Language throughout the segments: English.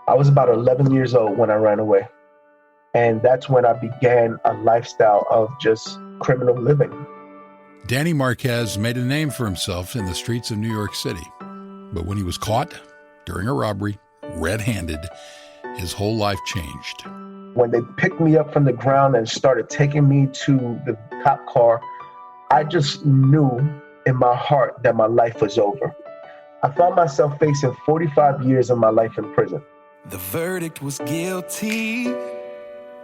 I was about 11 years old when I ran away. And that's when I began a lifestyle of just criminal living. Danny Marquez made a name for himself in the streets of New York City. But when he was caught during a robbery, red-handed, his whole life changed. When they picked me up from the ground and started taking me to the cop car, I just knew in my heart that my life was over. I found myself facing 45 years of my life in prison. The verdict was guilty.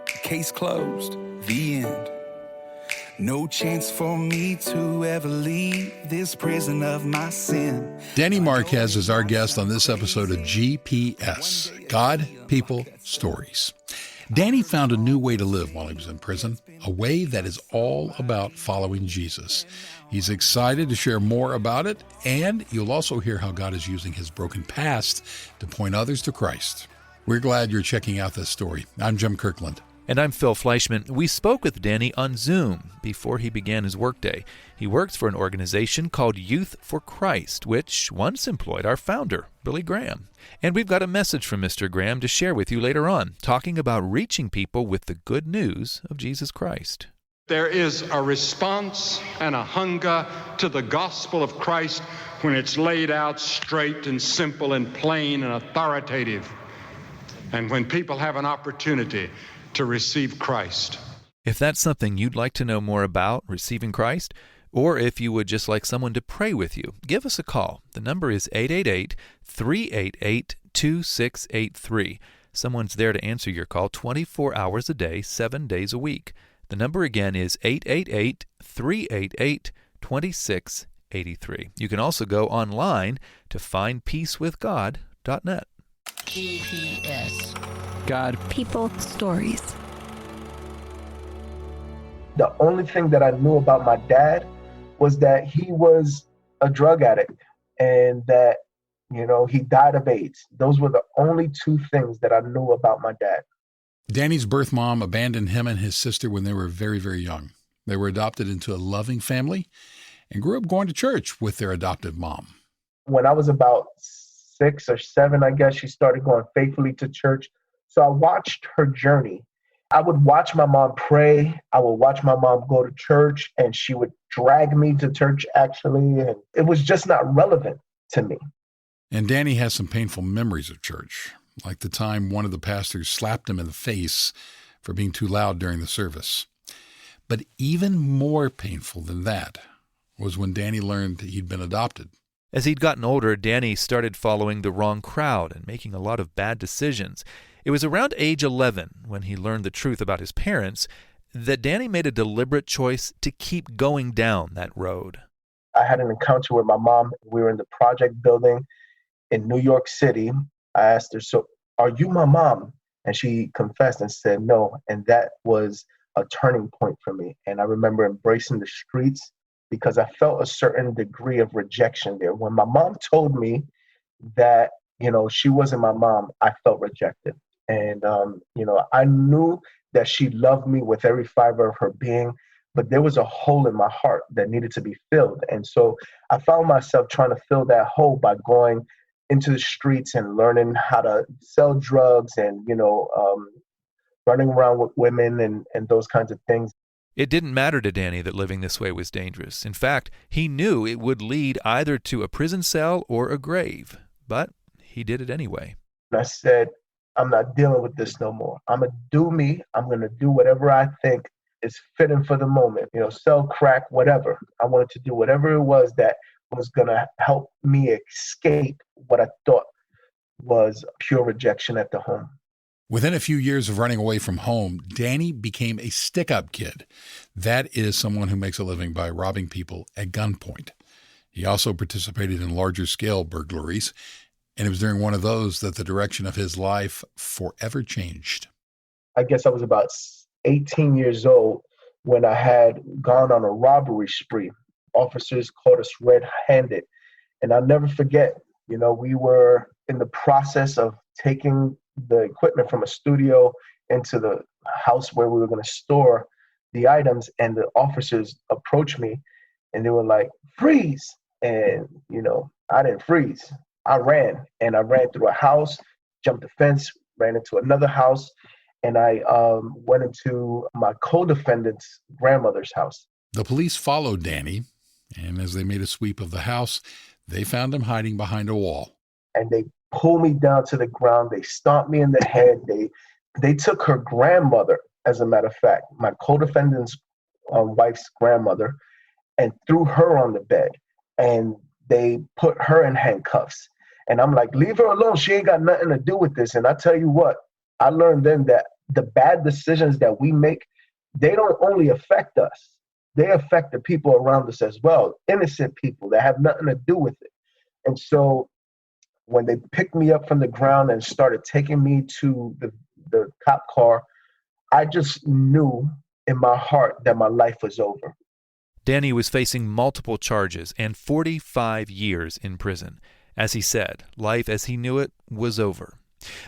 Case closed. The end. No chance for me to ever leave this prison of my sin. Danny Marquez is our guest on this episode of GPS, God, People, Stories. Danny found a new way to live while he was in prison, a way that is all about following Jesus. He's excited to share more about it, and you'll also hear how God is using his broken past to point others to Christ. We're glad you're checking out this story. I'm Jim Kirkland. And I'm Phil Fleischman. We spoke with Danny on Zoom before he began his workday. He works for an organization called Youth for Christ, which once employed our founder, Billy Graham. And we've got a message from Mr. Graham to share with you later on, talking about reaching people with the good news of Jesus Christ. There is a response and a hunger to the gospel of Christ when it's laid out straight and simple and plain and authoritative, and when people have an opportunity to receive Christ. If that's something you'd like to know more about, receiving Christ, or if you would just like someone to pray with you, give us a call. The number is 888-388-2683. Someone's there to answer your call 24 hours a day, 7 days a week. The number again is 888-388-2683. You can also go online to findpeacewithgod.net. GPS. God, People, Stories. The only thing that I knew about my dad was that he was a drug addict and that, he died of AIDS. Those were the only two things that I knew about my dad. Danny's birth mom abandoned him and his sister when they were very, very young. They were adopted into a loving family and grew up going to church with their adoptive mom. When I was about 6 or 7, I guess, she started going faithfully to church. So I watched her journey. I would watch my mom pray. I would watch my mom go to church, and she would drag me to church, actually. And it was just not relevant to me. And Danny has some painful memories of church, like the time one of the pastors slapped him in the face for being too loud during the service. But even more painful than that was when Danny learned he'd been adopted. As he'd gotten older, Danny started following the wrong crowd and making a lot of bad decisions. It was around age 11, when he learned the truth about his parents, that Danny made a deliberate choice to keep going down that road. I had an encounter with my mom. We were in the project building in New York City. I asked her, "So are you my mom?" And she confessed and said no. And that was a turning point for me. And I remember embracing the streets because I felt a certain degree of rejection there. When my mom told me that, she wasn't my mom, I felt rejected. And, I knew that she loved me with every fiber of her being, but there was a hole in my heart that needed to be filled. And so I found myself trying to fill that hole by going into the streets and learning how to sell drugs and, running around with women and those kinds of things. It didn't matter to Danny that living this way was dangerous. In fact, he knew it would lead either to a prison cell or a grave, but he did it anyway. And I said, I'm not dealing with this no more. I'm going to do me. I'm going to do whatever I think is fitting for the moment, sell crack, whatever. I wanted to do whatever it was that was going to help me escape what I thought was pure rejection at the home. Within a few years of running away from home, Danny became a stick-up kid. That is someone who makes a living by robbing people at gunpoint. He also participated in larger-scale burglaries, and it was during one of those that the direction of his life forever changed. I guess I was about 18 years old when I had gone on a robbery spree. Officers caught us red-handed. And I'll never forget, we were in the process of taking the equipment from a studio into the house where we were going to store the items. And the officers approached me and they were like, "Freeze." And, I didn't freeze. I ran through a house, jumped the fence, ran into another house, and I went into my co-defendant's grandmother's house. The police followed Danny, and as they made a sweep of the house, they found him hiding behind a wall. And they pulled me down to the ground. They stomped me in the head. They took her grandmother, as a matter of fact, my co-defendant's wife's grandmother, and threw her on the bed. And they put her in handcuffs. And I'm like, leave her alone. She ain't got nothing to do with this. And I tell you what, I learned then that the bad decisions that we make, they don't only affect us. They affect the people around us as well, innocent people that have nothing to do with it. And so when they picked me up from the ground and started taking me to the cop car, I just knew in my heart that my life was over. Danny was facing multiple charges and 45 years in prison. As he said, life as he knew it was over.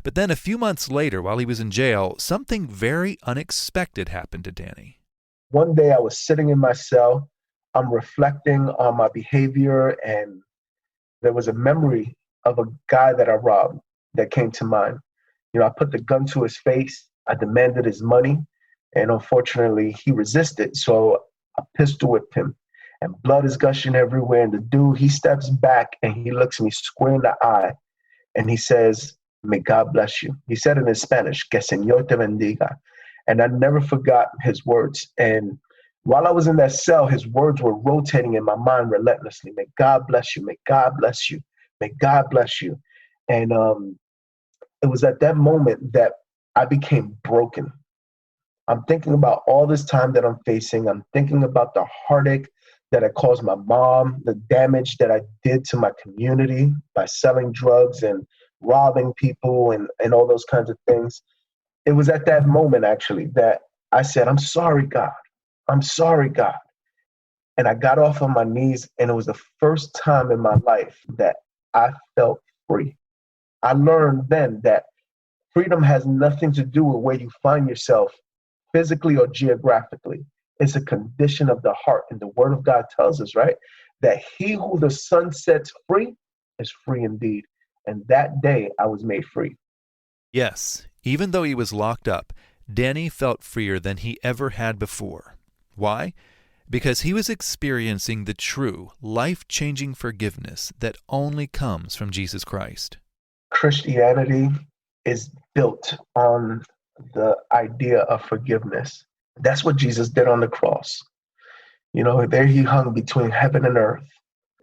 But then a few months later, while he was in jail, something very unexpected happened to Danny. One day I was sitting in my cell. I'm reflecting on my behavior, and there was a memory of a guy that I robbed that came to mind. I put the gun to his face. I demanded his money, and unfortunately, he resisted. So I pistol whipped him, and blood is gushing everywhere. And the dude, he steps back and he looks me square in the eye, and he says, "May God bless you." He said it in Spanish, "Que Señor te bendiga." And I never forgot his words. And while I was in that cell, his words were rotating in my mind relentlessly. May God bless you. May God bless you. May God bless you. And it was at that moment that I became broken. I'm thinking about all this time that I'm facing. I'm thinking about the heartache that I caused my mom, the damage that I did to my community by selling drugs and robbing people and all those kinds of things. It was at that moment, actually, that I said, "I'm sorry, God. I'm sorry, God." And I got off on my knees, and it was the first time in my life that I felt free. I learned then that freedom has nothing to do with where you find yourself physically or geographically. It's a condition of the heart. And the Word of God tells us, right, that he who the Son sets free is free indeed. And that day I was made free. Yes, even though he was locked up, Danny felt freer than he ever had before. Why? Because he was experiencing the true, life-changing forgiveness that only comes from Jesus Christ. Christianity is built on the idea of forgiveness. That's what Jesus did on the cross. There he hung between heaven and earth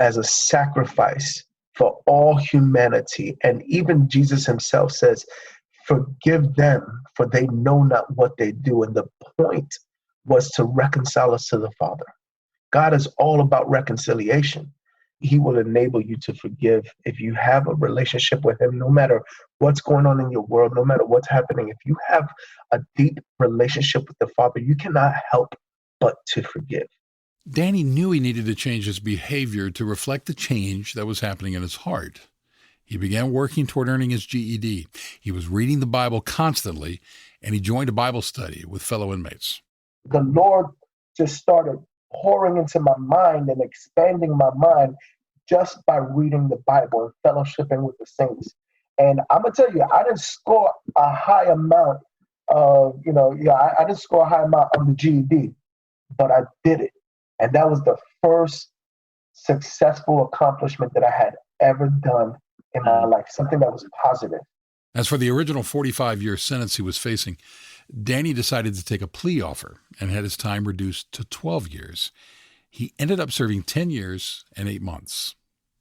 as a sacrifice for all humanity. And even Jesus himself says, "Forgive them, for they know not what they do." And the point was to reconcile us to the Father. God is all about reconciliation. He will enable you to forgive if you have a relationship with him, no matter what's going on in your world, no matter what's happening. If you have a deep relationship with the Father, you cannot help but to forgive. Danny knew he needed to change his behavior to reflect the change that was happening in his heart. He began working toward earning his GED. He was reading the Bible constantly, and he joined a Bible study with fellow inmates. The Lord just started pouring into my mind and expanding my mind just by reading the Bible and fellowshipping with the saints. And I'm going to tell you, I didn't score a high amount of, I didn't score a high amount of the GED, but I did it. And that was the first successful accomplishment that I had ever done in my life, something that was positive. As for the original 45-year sentence he was facing, Danny decided to take a plea offer and had his time reduced to 12 years. He ended up serving 10 years and 8 months.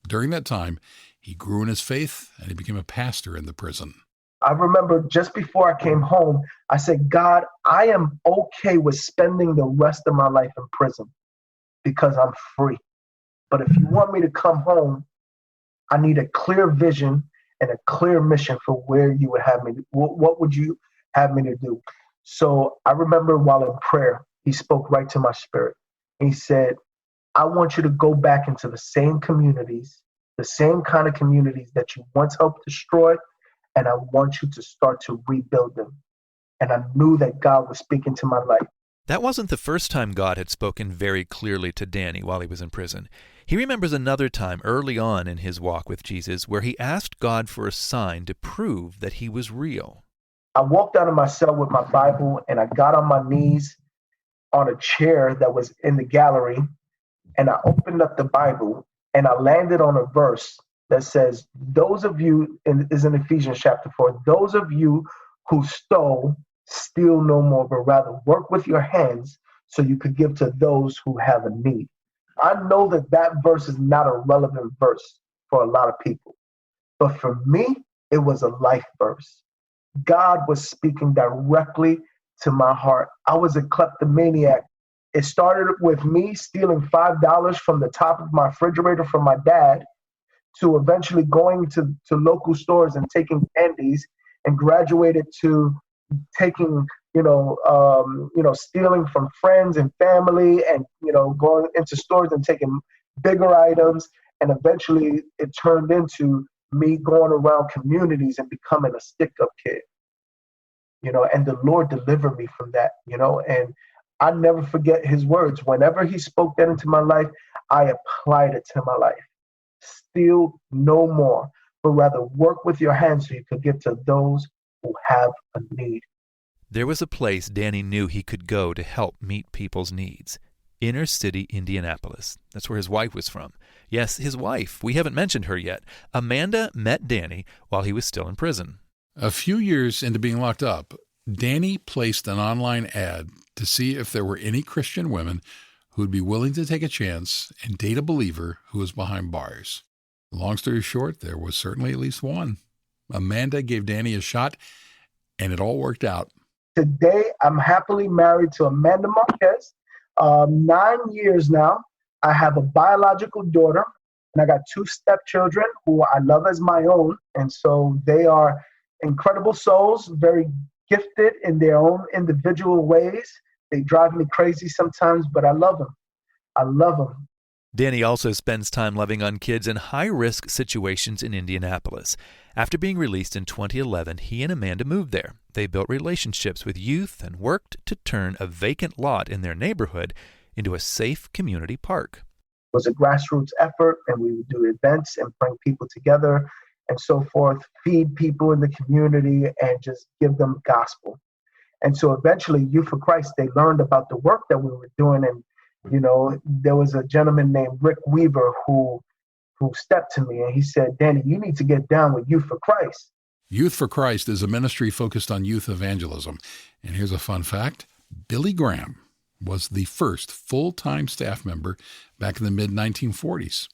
During that time, he grew in his faith and he became a pastor in the prison. I remember just before I came home, I said, "God, I am okay with spending the rest of my life in prison because I'm free. But if you want me to come home, I need a clear vision and a clear mission for where you would have me. What would you have me to do?" So I remember while in prayer, he spoke right to my spirit. He said, "I want you to go back into the same communities, the same kind of communities that you once helped destroy, and I want you to start to rebuild them." And I knew that God was speaking to my life. That wasn't the first time God had spoken very clearly to Danny while he was in prison. He remembers another time early on in his walk with Jesus where he asked God for a sign to prove that he was real. I walked out of my cell with my Bible and I got on my knees on a chair that was in the gallery, and I opened up the Bible and I landed on a verse that says, those of you, and is in Ephesians chapter 4, those of you who stole, steal no more, but rather work with your hands so you could give to those who have a need. I know that that verse is not a relevant verse for a lot of people, but for me, it was a life verse. God was speaking directly to my heart. I was a kleptomaniac. It started with me stealing $5 from the top of my refrigerator from my dad, to eventually going to local stores and taking candies, and graduated to taking, stealing from friends and family, and, going into stores and taking bigger items. And eventually it turned into me going around communities and becoming a stick-up kid, and the Lord delivered me from that, and I never forget his words. Whenever he spoke that into my life, I applied it to my life. Steal no more, but rather work with your hands so you could give to those who have a need. There was a place Danny knew he could go to help meet people's needs. Inner city Indianapolis. That's where his wife was from. Yes, his wife. We haven't mentioned her yet. Amanda met Danny while he was still in prison. A few years into being locked up, Danny placed an online ad to see if there were any Christian women who would be willing to take a chance and date a believer who was behind bars. Long story short, there was certainly at least one. Amanda gave Danny a shot, and it all worked out. Today, I'm happily married to Amanda Marquez. 9 years now. I have a biological daughter, and I got 2 stepchildren who I love as my own. And so they are incredible souls, very gifted in their own individual ways. They drive me crazy sometimes, but I love them. I love them. Danny also spends time loving on kids in high-risk situations in Indianapolis. After being released in 2011, he and Amanda moved there. They built relationships with youth and worked to turn a vacant lot in their neighborhood into a safe community park. It was a grassroots effort, and we would do events and bring people together and so forth, feed people in the community and just give them gospel. And so eventually Youth for Christ, they learned about the work that we were doing. And, there was a gentleman named Rick Weaver who stepped to me and he said, Danny, you need to get down with Youth for Christ. Youth for Christ is a ministry focused on youth evangelism. And here's a fun fact. Billy Graham was the first full-time staff member back in the mid-1940s.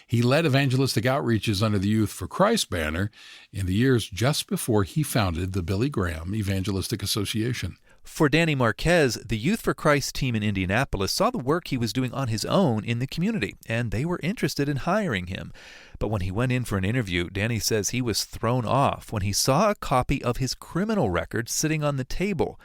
He led evangelistic outreaches under the Youth for Christ banner in the years just before he founded the Billy Graham Evangelistic Association. For Danny Marquez, the Youth for Christ team in Indianapolis saw the work he was doing on his own in the community, and they were interested in hiring him. But when he went in for an interview, Danny says he was thrown off when he saw a copy of his criminal record sitting on the table.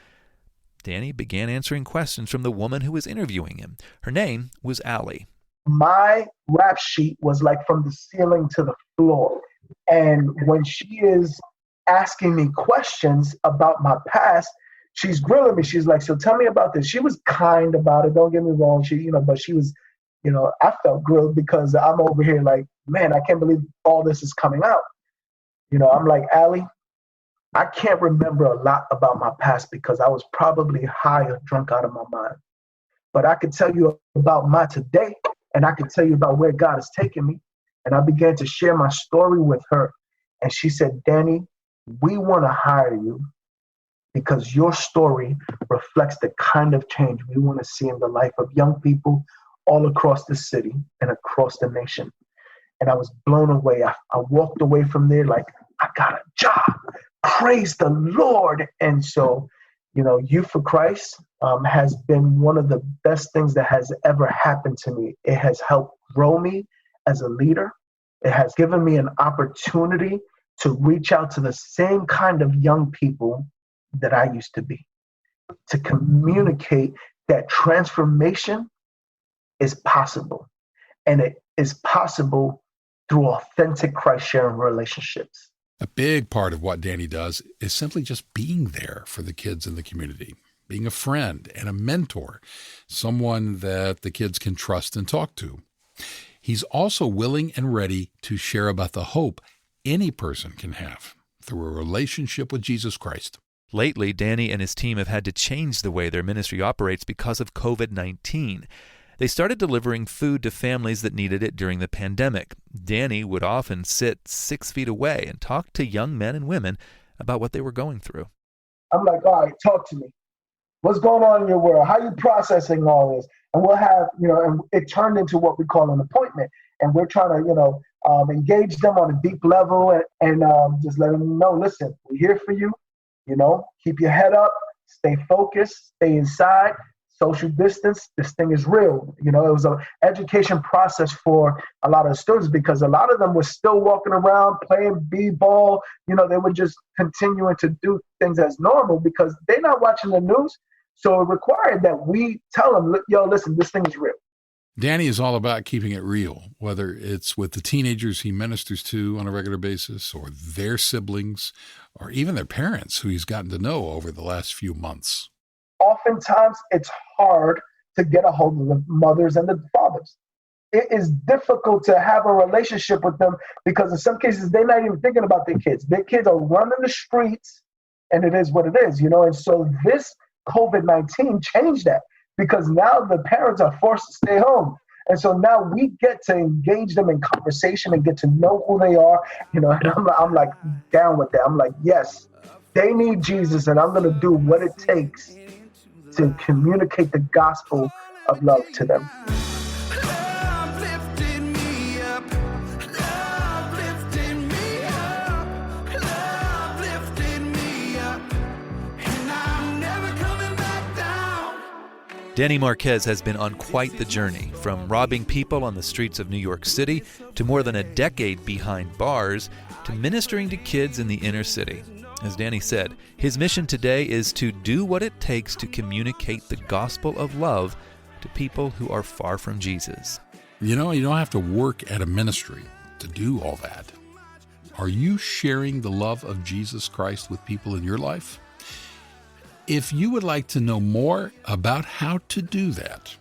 Danny began answering questions from the woman who was interviewing him. Her name was Allie. My rap sheet was like from the ceiling to the floor. And when she is asking me questions about my past, she's grilling me. She's like, so tell me about this. She was kind about it. Don't get me wrong. But she was, I felt grilled because I'm over here like, man, I can't believe all this is coming out. I'm like, Allie, I can't remember a lot about my past because I was probably high or drunk out of my mind. But I could tell you about my today, and I could tell you about where God has taken me. And I began to share my story with her. And she said, Danny, we want to hire you because your story reflects the kind of change we want to see in the life of young people all across the city and across the nation. And I was blown away. I walked away from there like, I got a job. Praise the Lord. And so, Youth for Christ has been one of the best things that has ever happened to me. It has helped grow me as a leader. It has given me an opportunity to reach out to the same kind of young people that I used to be, to communicate that transformation is possible. And it is possible through authentic Christ-sharing relationships. A big part of what Danny does is simply just being there for the kids in the community, being a friend and a mentor, someone that the kids can trust and talk to. He's also willing and ready to share about the hope any person can have through a relationship with Jesus Christ. Lately, Danny and his team have had to change the way their ministry operates because of COVID-19. They started delivering food to families that needed it during the pandemic. Danny would often sit 6 feet away and talk to young men and women about what they were going through. I'm like, all right, talk to me. What's going on in your world? How are you processing all this? And we'll have, and it turned into what we call an appointment. And we're trying to, engage them on a deep level and just let them know, listen, we're here for you. Keep your head up, stay focused, stay inside, social distance. This thing is real. It was an education process for a lot of students because a lot of them were still walking around playing b-ball. They were just continuing to do things as normal because they're not watching the news. So it required that we tell them, yo, listen, this thing is real. Danny is all about keeping it real, whether it's with the teenagers he ministers to on a regular basis or their siblings or even their parents who he's gotten to know over the last few months. Oftentimes, it's hard to get a hold of the mothers and the fathers. It is difficult to have a relationship with them because in some cases, they're not even thinking about their kids. Their kids are running the streets, and it is what it is, And so this COVID-19 changed that because now the parents are forced to stay home. And so now we get to engage them in conversation and get to know who they are, and I'm like down with that. I'm like, yes, they need Jesus, and I'm going to do what it takes to communicate the gospel of love to them. Danny Marquez has been on quite the journey, from robbing people on the streets of New York City to more than a decade behind bars to ministering to kids in the inner city. As Danny said, his mission today is to do what it takes to communicate the gospel of love to people who are far from Jesus. You don't have to work at a ministry to do all that. Are you sharing the love of Jesus Christ with people in your life? If you would like to know more about how to do that,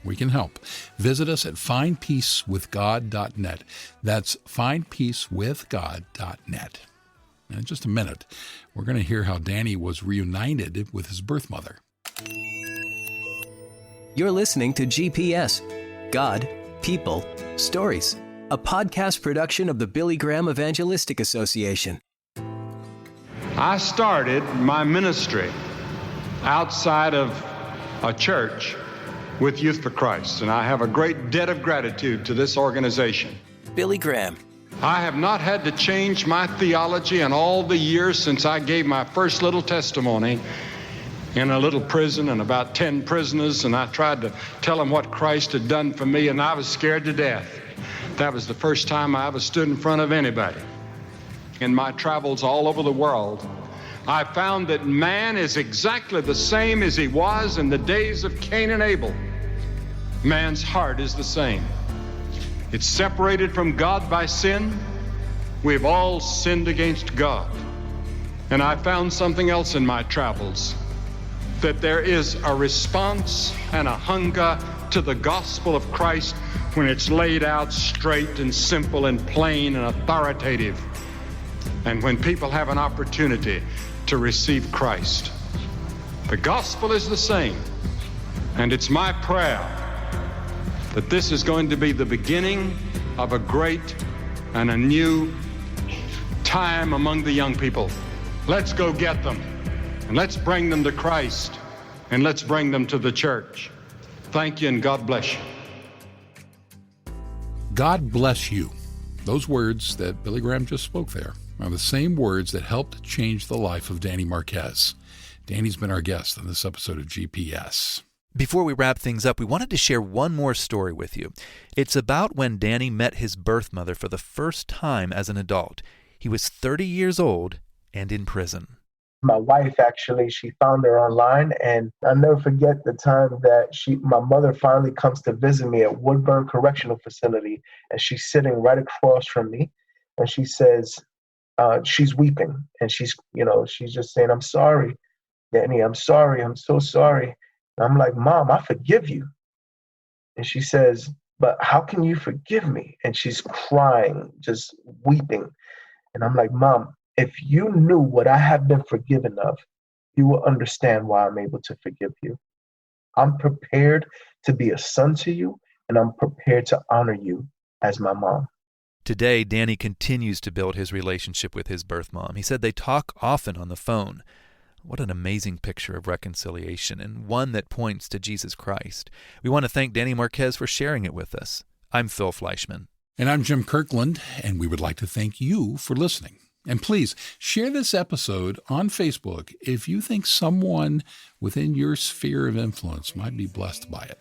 we can help. Visit us at findpeacewithgod.net. That's findpeacewithgod.net. And in just a minute, we're going to hear how Danny was reunited with his birth mother. You're listening to GPS, God, People, Stories, a podcast production of the Billy Graham Evangelistic Association. I started my ministry outside of a church with Youth for Christ, and I have a great debt of gratitude to this organization. Billy Graham. I have not had to change my theology in all the years since I gave my first little testimony in a little prison and about 10 prisoners, and I tried to tell them what Christ had done for me, and I was scared to death. That was the first time I ever stood in front of anybody. In my travels all over the world, I found that man is exactly the same as he was in the days of Cain and Abel. Man's heart is the same. It's separated from God by sin. We've all sinned against God. And I found something else in my travels, that there is a response and a hunger to the gospel of Christ when it's laid out straight and simple and plain and authoritative. And when people have an opportunity to receive Christ. The gospel is the same, and it's my prayer that this is going to be the beginning of a great and a new time among the young people. Let's go get them, and let's bring them to Christ, and let's bring them to the church. Thank you, and God bless you. God bless you. Those words that Billy Graham just spoke there are the same words that helped change the life of Danny Marquez. Danny's been our guest on this episode of GPS. Before we wrap things up, we wanted to share one more story with you. It's about when Danny met his birth mother for the first time as an adult. He was 30 years old and in prison. My wife, actually, she found her online, and I'll never forget the time that my mother finally comes to visit me at Woodburn Correctional Facility, and she's sitting right across from me, and she says, she's weeping, and she's just saying, "I'm sorry, Danny, I'm sorry, I'm so sorry." And I'm like, "Mom, I forgive you." And she says, but how can you forgive me? And she's crying, just weeping. And I'm like, Mom, if you knew what I have been forgiven of, you will understand why I'm able to forgive you. I'm prepared to be a son to you, and I'm prepared to honor you as my mom. Today, Danny continues to build his relationship with his birth mom. He said they talk often on the phone. What an amazing picture of reconciliation, and one that points to Jesus Christ. We want to thank Danny Marquez for sharing it with us. I'm Phil Fleischman. And I'm Jim Kirkland, and we would like to thank you for listening. And please share this episode on Facebook if you think someone within your sphere of influence might be blessed by it.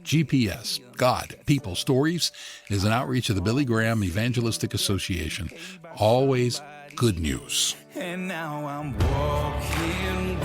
GPS, God, People, Stories is an outreach of the Billy Graham Evangelistic Association. Always good news. And now I'm walking,